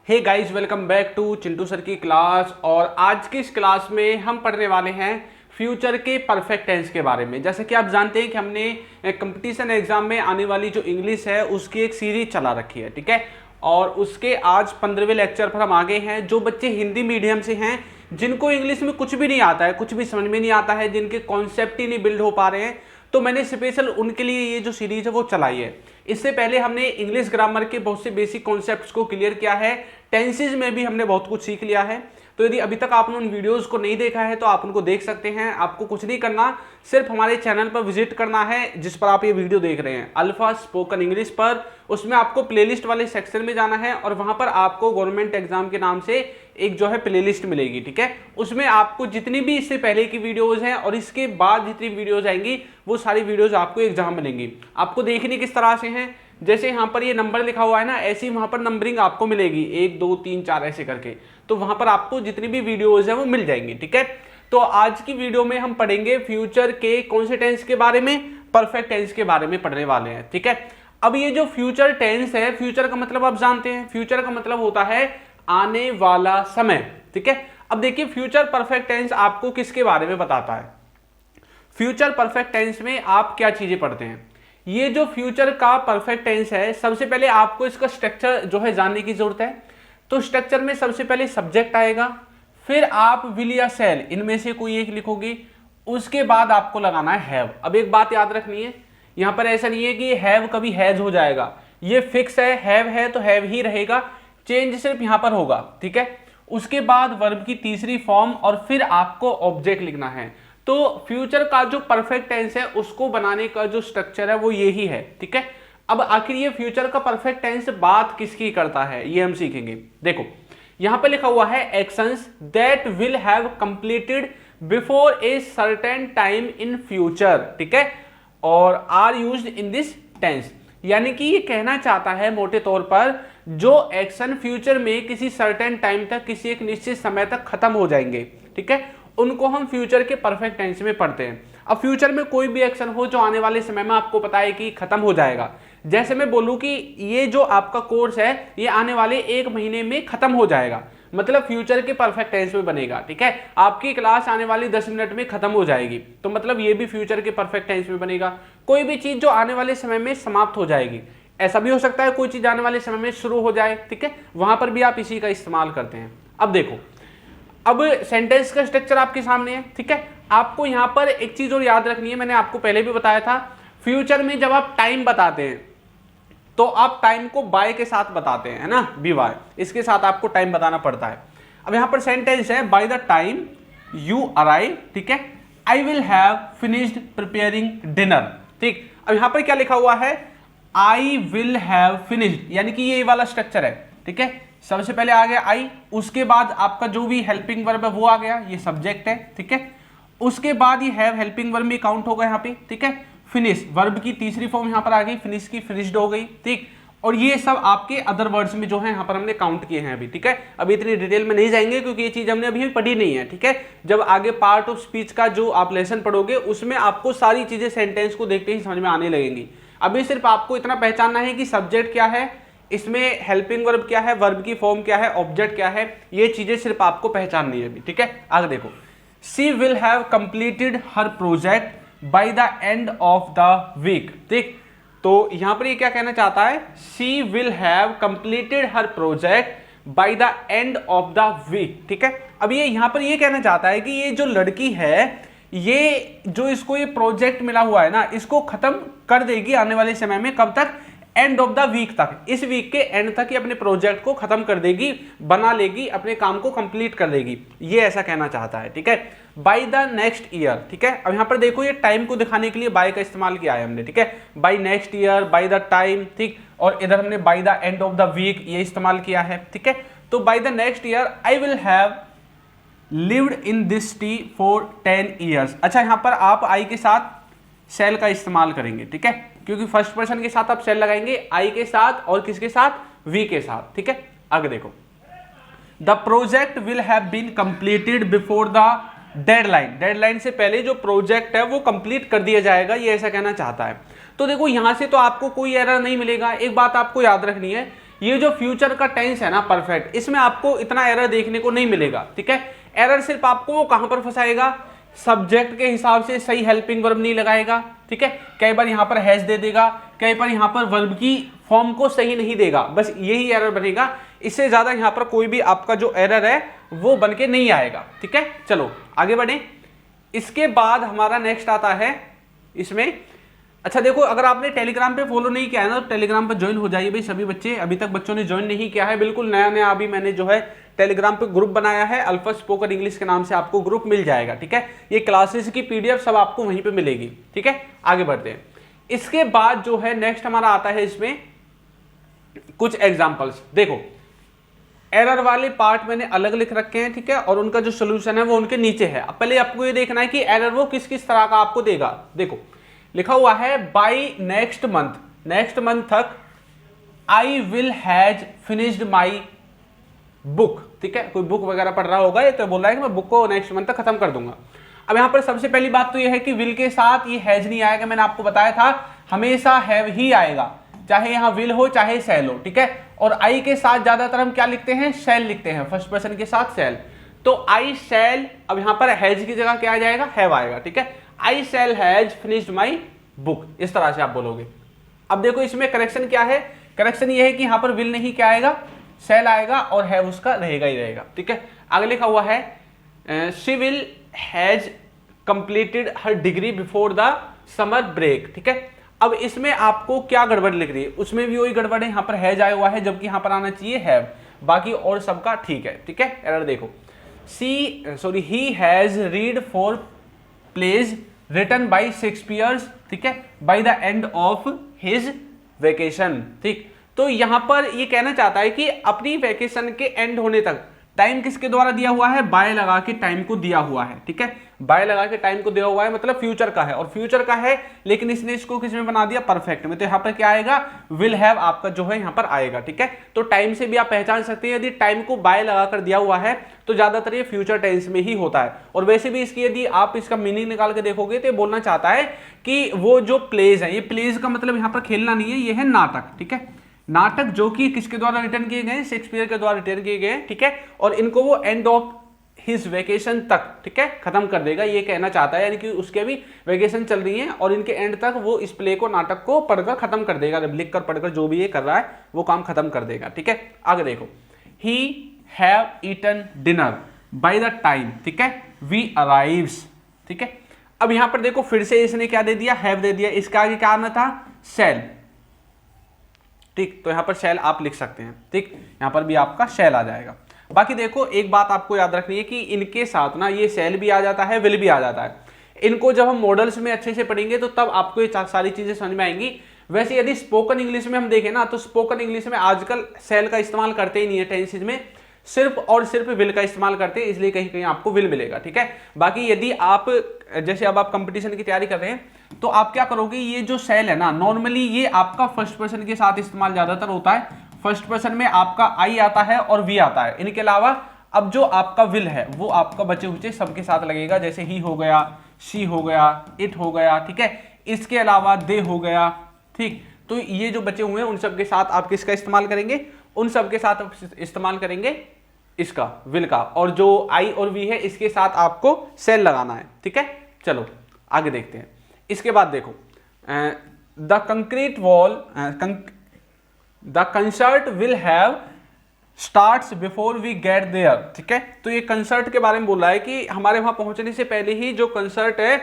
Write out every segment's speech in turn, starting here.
Hey guys, welcome back to Chintu sir की class. और आज की इस क्लास में हम पढ़ने वाले हैं फ्यूचर के परफेक्ट टेंस के बारे में। जैसे कि आप जानते हैं कि हमने कंपटीशन एग्जाम में आने वाली जो इंग्लिश है उसकी एक सीरीज चला रखी है, ठीक है। और उसके आज 15वें लेक्चर पर हम आ गए हैं। जो बच्चे हिंदी मीडियम से हैं, जिनको इंग्लिश में कुछ भी नहीं आता है, कुछ भी समझ में नहीं आता है, जिनके कॉन्सेप्ट ही नहीं बिल्ड हो पा रहे हैं, तो मैंने स्पेशल उनके लिए ये जो सीरीज है वो चलाई है। इससे पहले हमने इंग्लिश ग्रामर के बहुत से बेसिक कॉन्सेप्ट्स को क्लियर किया है, टेंसेज में भी हमने बहुत कुछ सीख लिया है। तो यदि अभी तक आपने उन वीडियोस को नहीं देखा है तो आप उनको देख सकते हैं। आपको कुछ नहीं करना, सिर्फ हमारे चैनल पर विजिट करना है जिस पर आप ये वीडियो देख रहे हैं, अल्फा स्पोकन इंग्लिश पर। उसमें आपको प्लेलिस्ट वाले सेक्शन में जाना है और वहां पर आपको गवर्नमेंट एग्जाम के नाम से एक जो है प्लेलिस्ट मिलेगी, ठीक है। उसमें आपको जितनी भी इससे पहले की वीडियोज हैं और इसके बाद जितनी वीडियोज आएंगी वो सारी वीडियोज आपको एग्जाम मिलेंगी। आपको देखनी किस तरह से हैं, जैसे यहाँ पर ये नंबर लिखा हुआ है ना, ऐसी वहां पर नंबरिंग आपको मिलेगी 1 2 3 4 ऐसे करके। तो वहां पर आपको जितनी भी वीडियोज है वो मिल जाएंगी, ठीक है। तो आज की वीडियो में हम पढ़ेंगे फ्यूचर के कौन से टेंस के बारे में, परफेक्ट टेंस के बारे में पढ़ने वाले हैं, ठीक है। अब ये जो फ्यूचर टेंस है, फ्यूचर का मतलब आप जानते हैं, फ्यूचर का मतलब होता है आने वाला समय, ठीक है। अब देखिए फ्यूचर परफेक्ट टेंस आपको किसके बारे में बताता है। फ्यूचर परफेक्ट टेंस में आप क्या चीजें पढ़ते हैं। ये जो फ्यूचर का परफेक्ट टेंस है, सबसे पहले आपको इसका स्ट्रक्चर जो है जानने की जरूरत है। तो स्ट्रक्चर में सबसे पहले सब्जेक्ट आएगा, फिर आप विल या शैल इनमें से कोई एक लिखोगे, उसके बाद आपको लगाना है हैव। अब एक बात याद रखनी है, यहां पर ऐसा नहीं है कि हैव कभी हैज हो जाएगा, ये फिक्स है, हैव है तो हैव ही रहेगा, चेंज सिर्फ यहां पर होगा, ठीक है। उसके बाद वर्ब की तीसरी फॉर्म और फिर आपको ऑब्जेक्ट लिखना है। तो फ्यूचर का जो परफेक्ट टेंस है उसको बनाने का जो स्ट्रक्चर है वो यही है, ठीक है। अब आखिर ये फ्यूचर का परफेक्ट टेंस बात किसकी करता है ये हम सीखेंगे। देखो यहां पे लिखा हुआ है actions that will have completed before a certain time in future, ठीक है, और are used in this tense. यानी कि ये कहना चाहता है मोटे तौर पर जो एक्शन फ्यूचर में किसी सर्टेन टाइम तक, किसी एक निश्चित समय तक खत्म हो जाएंगे, ठीक है, उनको हम फ्यूचर के परफेक्ट टेंस में पढ़ते हैं। अब फ्यूचर में कोई भी एक्शन हो जो आने वाले समय में आपको पता है कि खत्म हो जाएगा, जैसे मैं बोलूं कि ये जो आपका कोर्स है ये आने वाले 1 महीने में खत्म हो जाएगा, मतलब फ्यूचर के परफेक्ट टेंस में बनेगा, ठीक है। आपकी क्लास आने वाली 10 मिनट में खत्म हो जाएगी, तो मतलब ये भी फ्यूचर के परफेक्ट टेंस में बनेगा। कोई भी चीज जो आने वाले समय में समाप्त हो जाएगी, ऐसा भी हो सकता है कोई चीज आने वाले समय में शुरू हो जाए, ठीक है, वहां पर भी आप इसी का इस्तेमाल करते हैं। अब देखो, अब सेंटेंस का स्ट्रक्चर आपके सामने है, ठीक है। आपको यहां पर एक चीज और याद रखनी है, मैंने आपको पहले भी बताया था, फ्यूचर में जब आप टाइम बताते हैं तो आप टाइम को बाय के साथ बताते हैं, है ना, बी वाई, इसके साथ आपको टाइम बताना पड़ता है। अब यहां पर सेंटेंस है by the time you arrive, ठीक है, आई will have finished preparing dinner, ठीक। अब यहां पर क्या लिखा हुआ है, आई विल हैव फिनिश्ड, यानी कि ये वाला स्ट्रक्चर है, ठीक है। सबसे पहले आ गया आई, उसके बाद आपका जो भी हेल्पिंग वर्ब है वो आ गया, ये सब्जेक्ट है, ठीक है। उसके बाद ये हैव हेल्पिंग वर्ब में काउंट होगा यहाँ पे, ठीक है। फिनिश वर्ब की तीसरी फॉर्म यहाँ पर आ गई, फिनिश की फिनिश्ड हो गई, ठीक। और ये सब आपके अदर वर्ड्स में जो है यहाँ पर हमने काउंट किए हैं अभी, ठीक है। अभी इतनी डिटेल में नहीं जाएंगे क्योंकि ये चीज हमने अभी पढ़ी नहीं है, ठीक है। जब आगे पार्ट ऑफ स्पीच का जो आप लेसन पढ़ोगे उसमें आपको सारी चीजें सेंटेंस को देखते ही समझ में आने लगेंगी। अभी सिर्फ आपको इतना पहचानना है कि सब्जेक्ट क्या है, इसमें हेल्पिंग वर्ब क्या है, वर्ब की फॉर्म क्या है, ऑब्जेक्ट क्या है, ये चीजें सिर्फ आपको पहचाननी है अभी, ठीक है। आगे देखो, she will have completed her project by the end of the week, ठीक। तो यहां पर ये क्या कहना चाहता है, she will have completed her project by the end of the week, ठीक है। अब ये यहां पर ये कहना चाहता है कि ये जो लड़की है, ये जो इसको ये प्रोजेक्ट मिला हुआ है ना, इसको खत्म कर देगी आने वाले समय में, कब तक, एंड ऑफ द वीक तक, इस वीक के एंड तक ही अपने प्रोजेक्ट को खत्म कर देगी, बना लेगी, अपने काम को कंप्लीट कर देगी, ये ऐसा कहना चाहता है, ठीक है। बाय द नेक्स्ट ईयर, ठीक है। अब यहां पर देखो ये टाइम को दिखाने के लिए बाय का इस्तेमाल किया है हमने, ठीक है, by next year, by the time, ठीक। और इधर हमने by the end of the week ये इस्तेमाल किया है, ठीक है। तो by the next year I will have lived in this city for 10 years. अच्छा, यहां पर आप आई के साथ सेल का इस्तेमाल करेंगे, ठीक है, क्योंकि फर्स्ट पर्सन के साथ आप सेल लगाएंगे, आई के साथ और किसके साथ, वी के साथ, ठीक है। आगे देखो, the project will have been completed before the deadline, deadline से पहले जो प्रोजेक्ट है वो कंप्लीट कर दिया जाएगा, ये ऐसा कहना चाहता है। तो देखो यहां से तो आपको कोई एरर नहीं मिलेगा। एक बात आपको याद रखनी है, ये जो फ्यूचर का टेंस है ना परफेक्ट, इसमें आपको इतना एरर देखने को नहीं मिलेगा, ठीक है। एरर सिर्फ आपको वो कहां पर फंसाएगा, सब्जेक्ट के हिसाब से सही हेल्पिंग वर्ब नहीं लगाएगा, ठीक है। कई बार यहां पर हैज दे देगा, कई बार यहां पर वर्ब की फॉर्म को सही नहीं देगा, बस यही एरर बनेगा। इससे ज्यादा यहां पर कोई भी आपका जो एरर है वो बन के नहीं आएगा, ठीक है। चलो आगे बढ़े। इसके बाद हमारा नेक्स्ट आता है इसमें, अच्छा देखो, अगर आपने टेलीग्राम पे फॉलो नहीं किया है ना तो टेलीग्राम पर ज्वाइन हो जाइए भाई सभी बच्चे। अभी तक बच्चों ने ज्वाइन नहीं किया है, बिल्कुल नया नया अभी मैंने जो है टेलीग्राम पे ग्रुप बनाया है, अल्फा स्पोकन इंग्लिश के नाम से आपको ग्रुप मिल जाएगा, ठीक है। ये क्लासेस की पीडीएफ सब आपको वहीं पे मिलेगी, ठीक है। आगे बढ़ते हैं। इसके बाद जो है नेक्स्ट हमारा आता है इसमें कुछ एग्जाम्पल्स। देखो एरर वाले पार्ट मैंने अलग लिख रखे हैं, ठीक है, और उनका जो सोल्यूशन है वो उनके नीचे है। अब पहले आपको ये देखना है कि एरर वो किस किस तरह का आपको देगा। देखो लिखा हुआ है by next month, next month तक I will has finished my book, ठीक है। कोई बुक वगैरह पढ़ रहा होगा ये तो बोल रहा है कि मैं बुक को नेक्स्ट मंथ तक खत्म कर दूंगा। अब यहां पर सबसे पहली बात तो ये है कि विल के साथ ये हैज नहीं आएगा, मैंने आपको बताया था हमेशा हैव ही आएगा, चाहे यहां विल हो चाहे सेल हो, ठीक है। और आई के साथ ज्यादातर हम क्या लिखते हैं, सेल लिखते हैं, फर्स्ट पर्सन के साथ सेल। तो आई सेल, अब यहां पर हैज की जगह क्या आ जाएगा, हैव आएगा, ठीक है। I shall has finished my book, इस तरह से आप बोलोगे। अब देखो इसमें करेक्शन क्या है, करेक्शन ये है कि यहां पर विल नहीं क्या आएगा, सेल आएगा और हैव उसका रहेगा ही रहेगा, ठीक है। आगे लिखा हुआ है she will has completed her degree before the summer break, ठीक है। अब इसमें आपको क्या गड़बड़ लिख रही है, उसमें भी वही गड़बड़ है, यहां पर हैज आया हुआ है जबकि यहां पर आना चाहिए हैव, बाकी और सबका ठीक है, ठीक है। एरर देखो, he has read 4 plays written by Shakespeare's, ठीक है, by the end of his vacation, ठीक। तो यहां पर ये कहना चाहता है कि अपनी वेकेशन के एंड होने तक टाइम किसके द्वारा दिया हुआ है, बाय लगा के टाइम को दिया हुआ है, ठीक है। बाय लगा के टाइम को दिया हुआ है मतलब फ्यूचर का है, और फ्यूचर का है लेकिन इसने इसको किस में बना दिया, परफेक्ट में। तो यहां पर क्या आएगा, विल हैव आपका जो है यहां पर आएगा, ठीक है। तो टाइम से भी आप पहचान सकते हैं, यदि टाइम को बाय लगा कर दिया हुआ है तो ज्यादातर ये फ्यूचर टेंस में ही होता है। और वैसे भी इसकी यदि आप इसका मीनिंग निकाल के देखोगे तो बोलना चाहता है कि वो जो प्लेज है, ये प्लेज का मतलब यहां पर खेलना नहीं है, ये है नाटक, ठीक है। नाटक जो कि किसके द्वारा रिटर्न किए गए, शेक्सपियर के द्वारा रिटर्न किए गए, ठीक है। और इनको वो एंड ऑफ हिज वेकेशन तक, ठीक है, खत्म कर देगा, ये कहना चाहता है। यानी कि उसके अभी वेकेशन चल रही है और इनके एंड तक वो इस प्ले को, नाटक को पढ़कर खत्म कर देगा, लिख कर पढ़कर जो भी ये कर रहा है वो काम खत्म कर देगा, ठीक है। आगे देखो, he have eaten dinner by the time, ठीक है, वी अराइव्स, ठीक है। अब यहां पर देखो फिर से इसने क्या दे दिया, हैव दे दिया, इसका आगे क्या आना था, सेल, ठीक। तो यहां पर शेल आप लिख सकते हैं, ठीक, यहां पर भी आपका शेल आ जाएगा। बाकी देखो एक बात आपको याद रखनी है कि इनके साथ ना ये सेल भी आ जाता है, विल भी आ जाता है। इनको जब हम मॉडल्स में अच्छे से पढ़ेंगे तो तब आपको ये सारी चीजें समझ में आएंगी। वैसे यदि स्पोकन इंग्लिश में हम देखें ना तो स्पोकन इंग्लिश में आजकल सेल का इस्तेमाल करते ही नहीं है, टेंसेज में सिर्फ और सिर्फ विल का इस्तेमाल करते हैं, इसलिए कहीं कहीं आपको विल मिलेगा, ठीक है। बाकी यदि आप जैसे अब आप कंपटीशन की तैयारी कर रहे हैं तो आप क्या करोगे, ये जो सेल है ना नॉर्मली ये आपका फर्स्ट पर्सन के साथ इस्तेमाल ज्यादातर होता है। फर्स्ट पर्सन में आपका आई आता है और वी आता है, इनके अलावा अब जो आपका विल है वो आपका बचे हुए सबके साथ लगेगा, जैसे ही हो गया, शी हो गया, इट हो गया, ठीक है। इसके अलावा दे हो गया, ठीक। तो ये जो बचे हुए हैं उन सब के साथ आप किसका इस्तेमाल करेंगे, उन सब के साथ आप इस्तेमाल करेंगे इसका, विल का। और जो आई और वी है इसके साथ आपको सेल लगाना है, ठीक है। चलो आगे देखते हैं। इसके बाद देखो the concrete wall, the concert will have starts before we get there, ठीक है। तो ये कंसर्ट के बारे में बोल रहा है कि हमारे वहां पहुंचने से पहले ही जो कंसर्ट है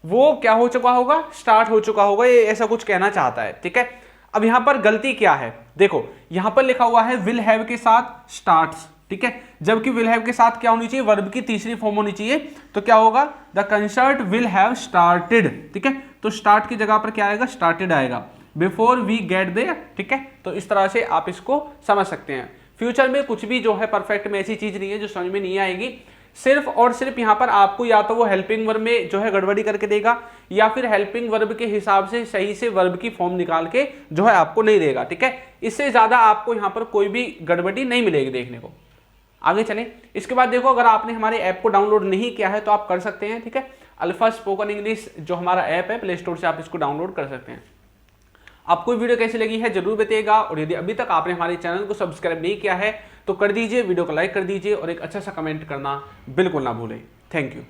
वो क्या हो चुका होगा, स्टार्ट हो चुका होगा, ये ऐसा कुछ कहना चाहता है, ठीक है। अब यहां पर गलती क्या है, देखो यहां पर लिखा हुआ है विल हैव के साथ स्टार्ट्स, ठीक है, जबकि विल हैव के साथ क्या होनी चाहिए, वर्ब की तीसरी फॉर्म होनी चाहिए। तो क्या होगा, the concert will have started, ठीक है। तो स्टार्ट की जगह पर क्या आएगा, स्टार्टेड आएगा, बिफोर वी गेट देयर, ठीक है। तो इस तरह से आप इसको समझ सकते हैं। फ्यूचर में कुछ भी जो है परफेक्ट में ऐसी चीज नहीं है जो समझ में नहीं आएगी, सिर्फ और सिर्फ यहां पर आपको या तो वो हेल्पिंग वर्ब में जो है गड़बड़ी करके देगा या फिर हेल्पिंग वर्ब के हिसाब से सही से वर्ब की फॉर्म निकाल के जो है आपको नहीं देगा, ठीक है। इससे ज्यादा आपको यहां पर कोई भी गड़बड़ी नहीं मिलेगी देखने को। आगे चलें। इसके बाद देखो अगर आपने हमारे ऐप को डाउनलोड नहीं किया है तो आप कर सकते हैं, ठीक है। अल्फा स्पोकन इंग्लिश जो हमारा ऐप है प्ले स्टोर से आप इसको डाउनलोड कर सकते हैं। आपको वीडियो कैसी लगी है जरूर बताइएगा, और यदि अभी तक आपने हमारे चैनल को सब्सक्राइब नहीं किया है तो कर दीजिए, वीडियो को लाइक कर दीजिए और एक अच्छा सा कमेंट करना बिल्कुल ना भूलें। Thank you.